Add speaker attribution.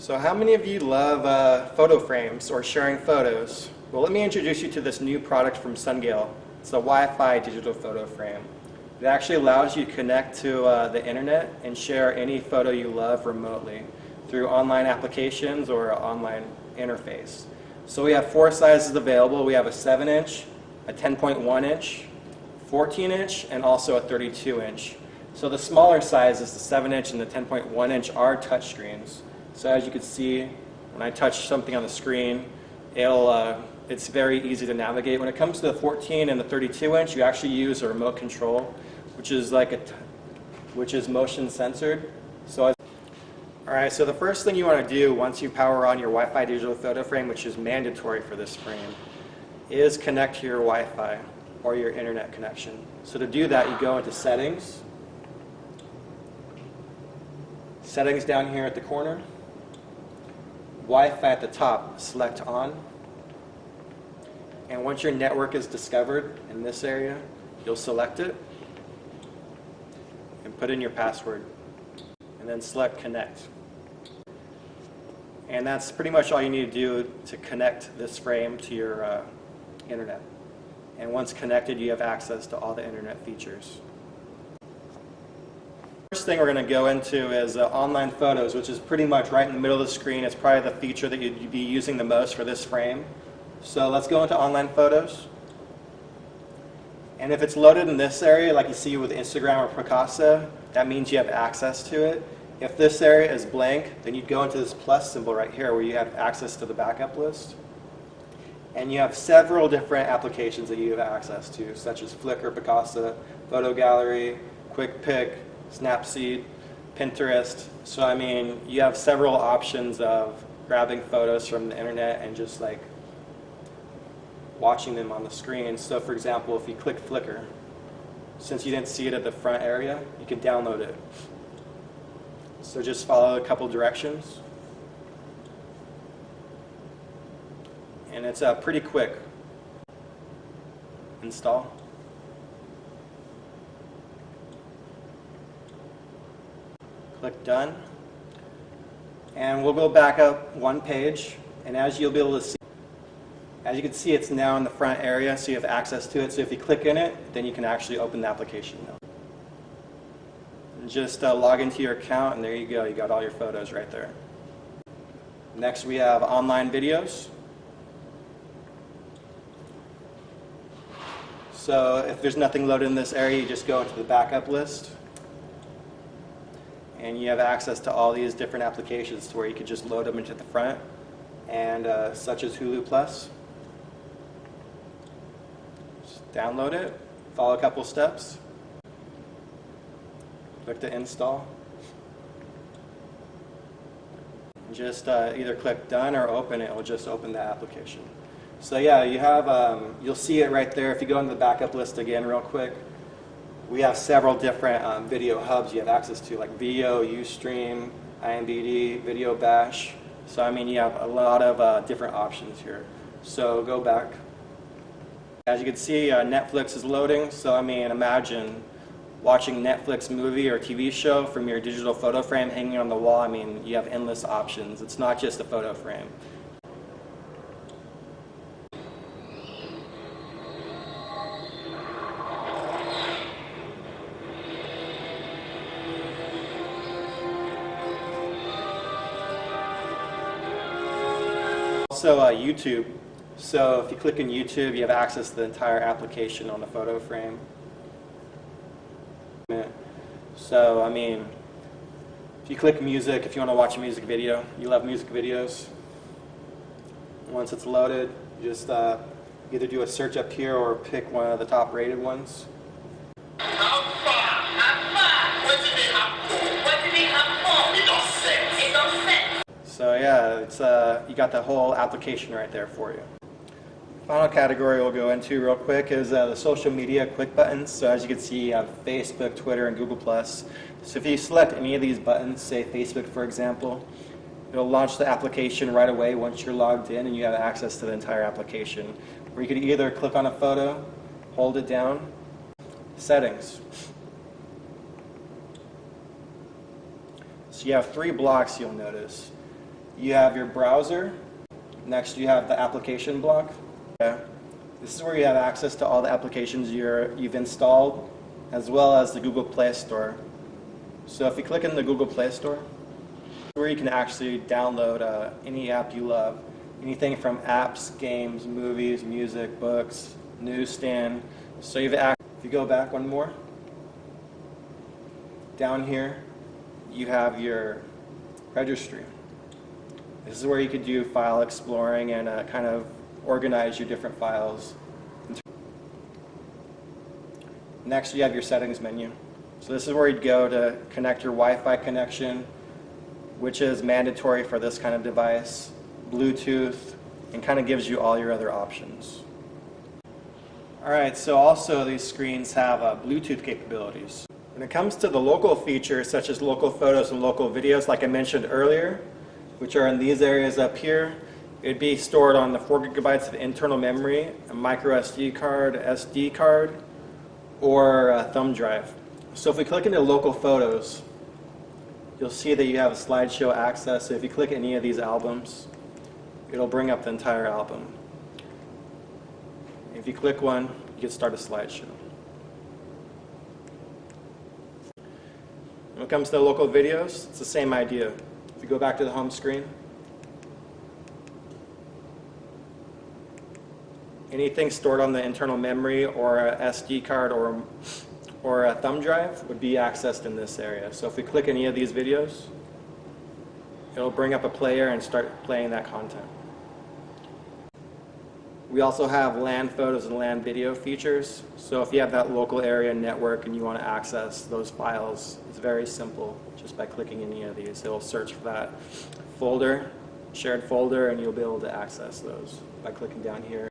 Speaker 1: So how many of you love photo frames or sharing photos? Well, let me introduce you to this new product from Sungale. It's a Wi Fi digital photo frame. It actually allows you to connect to the internet and share any photo you love remotely through online applications or online interface. So we have 4 sizes available. We have a 7-inch, a 10.1-inch, 14-inch, and also a 32-inch. So the smaller sizes, the 7-inch and the 10.1-inch, are touchscreens. So as you can see, when I touch something on the screen, it's very easy to navigate. When it comes to the 14 and the 32-inch, you actually use a remote control, which is motion censored. Alright, so the first thing you want to do once you power on your Wi Fi digital photo frame, which is mandatory for this frame, is connect to your Wi Fi or your internet connection. So to do that, you go into Settings, Settings down here at the corner, Wi-Fi at the top, select On, and once your network is discovered in this area, you'll select it and put in your password and then select Connect. And that's pretty much all you need to do to connect this frame to your internet. And once connected, you have access to all the internet features. First thing we're going to go into is online photos, which is pretty much right in the middle of the screen. It's probably the feature that you'd be using the most for this frame. So let's go into online photos. And if it's loaded in this area, like you see with Instagram or Picasa, that means you have access to it. If this area is blank, then you'd go into this plus symbol right here where you have access to the backup list. And you have several different applications that you have access to, such as Flickr, Picasa, Photo Gallery, Quick Pick, Snapseed, Pinterest. So I mean, you have several options of grabbing photos from the internet and just like watching them on the screen. So for example, if you click Flickr, since you didn't see it at the front area, you can download it. So just follow a couple directions. And it's pretty quick. Install. Click Done. And we'll go back up one page, and as you'll be able to see, as you can see, it's now in the front area, so you have access to it. So if you click in it, then you can actually open the application now. And just log into your account, and there you go. You got all your photos right there. Next, we have online videos. So if there's nothing loaded in this area, you just go into the backup list. And you have access to all these different applications to where you could just load them into the front, and such as Hulu Plus. Just download it, follow a couple steps, click to install. Just either click Done or Open it will just open the application. So yeah, you have you'll see it right there. If you go into the backup list again real quick, we have several different video hubs you have access to, like Video, Ustream, IMDb, Video Bash. So I mean, you have a lot of different options here. So go back. As you can see, Netflix is loading. So I mean, imagine watching Netflix movie or TV show from your digital photo frame hanging on the wall. I mean, you have endless options. It's not just a photo frame. Also YouTube. So if you click in YouTube, you have access to the entire application on the photo frame. So I mean, if you click music, if you want to watch a music video, you love music videos. Once it's loaded, you just either do a search up here or pick one of the top rated ones. So yeah, it's you got the whole application right there for you. Final category we'll go into real quick is the social media quick buttons. So as you can see, you have Facebook, Twitter, and Google+. So if you select any of these buttons, say Facebook for example, it'll launch the application right away once you're logged in and you have access to the entire application. Or you could either click on a photo, hold it down, Settings. So you have 3 blocks you'll notice. You have your browser. Next you have the application block. This is where you have access to all the applications you've installed, as well as the Google Play Store. So if you click in the Google Play Store, where you can actually download any app you love. Anything from apps, games, movies, music, books, newsstand. So if you go back one more, down here you have your registry. This is where you could do file exploring and kind of organize your different files. Next you have your settings menu. So this is where you'd go to connect your Wi-Fi connection, which is mandatory for this kind of device, Bluetooth, and kind of gives you all your other options. Alright, so also these screens have Bluetooth capabilities. When it comes to the local features such as local photos and local videos, like I mentioned earlier, which are in these areas up here, it would be stored on the 4 gigabytes of internal memory, a micro SD card, or a thumb drive. So if we click into local photos, you'll see that you have a slideshow access. So if you click any of these albums, it'll bring up the entire album. If you click one, you can start a slideshow. When it comes to local videos, it's the same idea. If you go back to the home screen, anything stored on the internal memory or a SD card or a thumb drive would be accessed in this area. So if we click any of these videos, it'll bring up a player and start playing that content. We also have LAN photos and LAN video features. So if you have that local area network and you want to access those files, it's very simple. Just by clicking any of these, it'll search for that folder, shared folder, and you'll be able to access those by clicking down here.